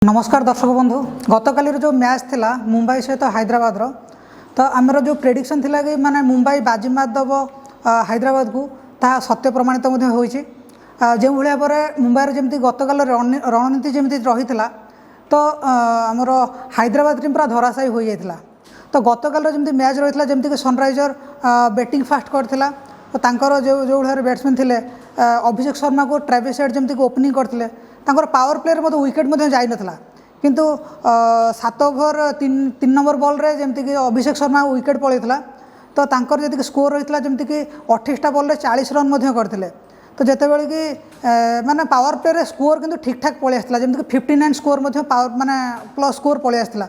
नमस्कार दर्शक बंधु गतकाली जो मैच थिला मुंबई सहित हैदराबाद तो आमर जो प्रेडिक्शन थिला कि माने मुंबई बाजी मार दब हैदराबाद को ता सत्य प्रमाणित होइछि। जो भाया पर मुंबई जमी गतकाल रणनीति जमी रही तो आमर हैदराबाद टीम पूरा धराशायी हो जाता। तो गतकाल जमी मैच रही जमीक सनराइजर बैटिंग फास्ट करथिला तो तांकर जो भाई बैट्समैन थे अभिषेक शर्मा को ट्रेविस हेड जमीक ओपनिंग करते पावर प्लेयर मत विकेट जाई नथला किंतु 7 ओवर 3 नंबर बॉल रे जमीक अभिषेक शर्मा विकेट पलैला तो तांकर जदि स्कोर रही है जमीक 28टा बॉल रे 40 रन करते तो जितेबाला कि माने पावर प्ले रे स्कोर किंतु ठीक ठाक पलि आसला जमीक 59 स्कोर पावर माने प्लस स्कोर पलि आसला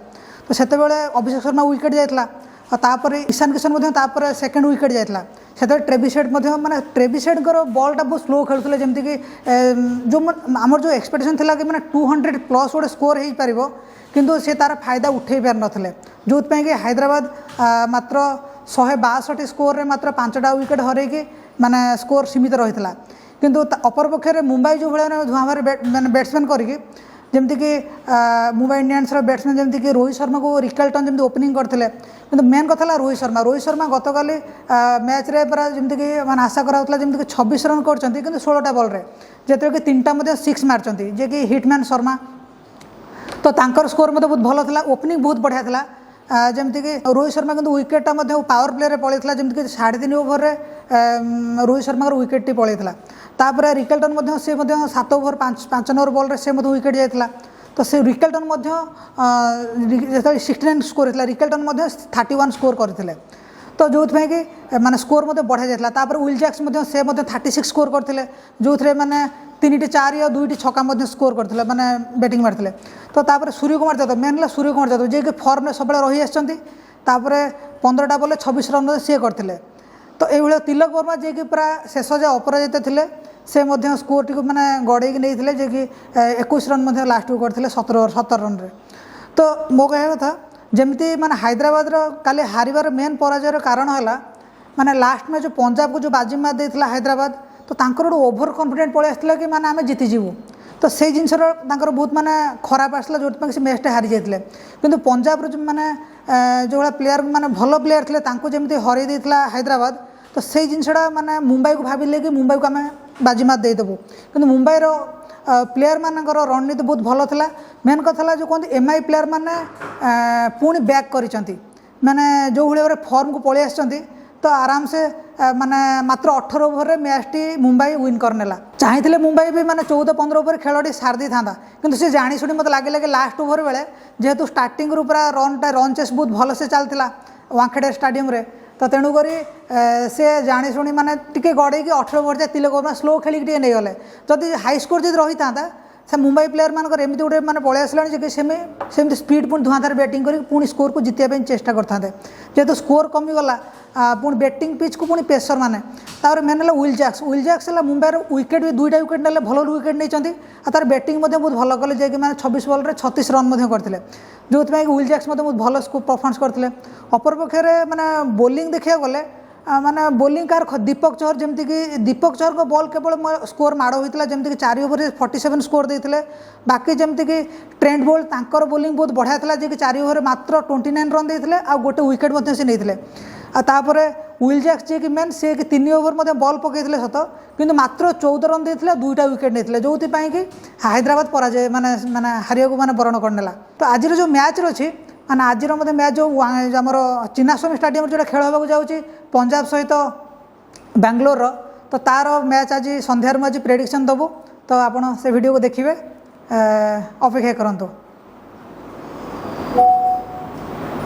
तो सेतेबेले अभिषेक शर्मा विकेट जाइतला तापर ईशान किशन सेकेंड विकेट जाइतला से ट्रेविस हेड माने ट्रेविस हेड बॉलटा बहुत स्लो खेलुले जमीक जो आमर जो एक्सपेक्टेशन थिला कि माने 200 प्लस गोटे स्कोर हो पार किंतु से तार फायदा उठे पार नथिले जो कि हैदराबाद मात्र 162 स्कोर रे मात्र 5टा विकेट हरैकी माने स्कोर सीमित रही है किंतु अपरपक्ष मुंबई जो भाई धुआं माने बैट्समैन करके जमीक मुंबई इंडियंस बैट्समैन जमीक रोहित शर्मा को रिकल्टन जमी ओपनिंग करते कि मेन कथा रोहित शर्मा गतकाली मैच रे पूरा जमीक मैंने आशा कराला जमीक 26 रन कर 16टा बॉल रे जिते कि 3टा 6 मारचंती जे कि हिटमैन शर्मा तो तांकर स्कोर बहुत भल था ओपनिंग बहुत बढ़िया था जमीक रोहित शर्मा किंतु विकेटा पावर प्ले पलैला जमीक 3.5 ओवर रे रोहित शर्मा विकेट टी पलैला तापर रिकल्टन से 7 ओवर 5 नंबर बॉल रे से विकेट जाइला तो से रिकल्टन 69 स्कोर होता रिकल्टन 31 स्कोर करते तो जो कि माने स्कोर बढ़िया जाइला तापर विल जैक्स से 36 स्कोर करते जो माने 3टी 4 या 2टी छक्का स्कोर करते माने बैटिंग मारते तो तापर सूर्य कुमार यादव मेन है सूर्य कुमार यादव जे कि फॉर्म में सब रही आसछंती तापर 15टा बॉल 26 रन सी करते तो ये तिलक वर्मा जे कि पूरा शेष जाए अपराजित थे से स्कोर टी मैंने गड़े नहीं जे कि 21 रन लास्ट को करते 17 रन रे तो मो कह कथा जमी माने हैदराबाद काली हारिबार मेन पराजयर कारण है माने लास्ट में जो पंजाब को जो बाजी मार देता हैदराबाद तो तांकर गोटे ओभर कॉन्फिडेंट पलि आसला कि माने आमे जीतीजु तो से जिनस बहुत माने खराब आसला जो से मैचटा हारी जाते किंतु पंजाब जो माने जो भाई प्लेयर माने भल प्लेयर थे जमी हरई देता हैदराबाद तो से जिनसा माने मुंबई को भाविले कि मुंबई को आम बाजी मार देदेबू कि मुंबईर प्लेयर मानकर रणनीति बहुत भल था मेन कथा जो कहते एमआई प्लेयर माने पुणी बैक करिसेंती माने जो भाई फॉर्म को पलि आसछंती तो आराम से माने मात्र 18 ओवर रे मैच टी मुंबई विन करनेला चाहिए मुंबई भी माने 14-15 ओवर खेलटी सार दी था किंतु से जानी शुणी मत लगे कि लास्ट ओवर बेले जेहेतु स्टार्टिंग रू पूरा रन चेस बहुत भल से चलता वांखेड़े स्टाडियम रे तो तेणुक से जानी शुणी माने टिके गड़े 18 ओवर जाए तिलक वर्मा स्लो खेलिक नहीं गले जदि हाई स्कोर जब रही था से मुंबई प्लेयर मानकर एमती गोटे मैंने पलि आसला सेमती स्पीड पुणी धुआंधार बैटिंग कर पुणी स्कोर को जितने चेष्टा करते जेहेतु स्कोर कमीगला पुणी बैटिंग पिच को पुणी पेसर माने तार मेन है विल जैक्स है मुंबई विकेट भी 2टा विकेट ना भल विकेट नहीं तार बैटिंग बहुत भल कले जे मैंने 26 बॉल रे 36 रन करते जो विल जैक्स बहुत भल परफॉर्मेंस करते अपरपक्ष माने बोलिंग देखा गले माने बोलिंग कार दीपक चहर जमीक दीपक चहर को बॉल केवल स्कोर माड़ होता जमीक 4 ओवर 47 स्कोर देते बाकी जमीक ट्रेंट बोल्ट तांकर बोलिंग बहुत बढ़िया था जे कि 4 ओवर मात्र 29 रन देते आ गोटे विकेट से नहीं तापर विल जैक्स जे कि मेन से कि 3 ओवर बॉल पकईले सत कि मात्र 14 रन देते 2टा विकेट नहीं जो कि हैदराबाद पराजय माने माने हारिया को माने बरण करनेला तो आज जो मैच अच्छी माने आज मैच जो आमर चिन्नास्वामी स्टाडियम जो खेल होगा जाऊँगी पंजाब सहित बेंगलोर तो तार मैच आज संध्यार आज प्रेडिक्शन दबू तो आप से वीडियो को देखिए अपेक्षा करंतु।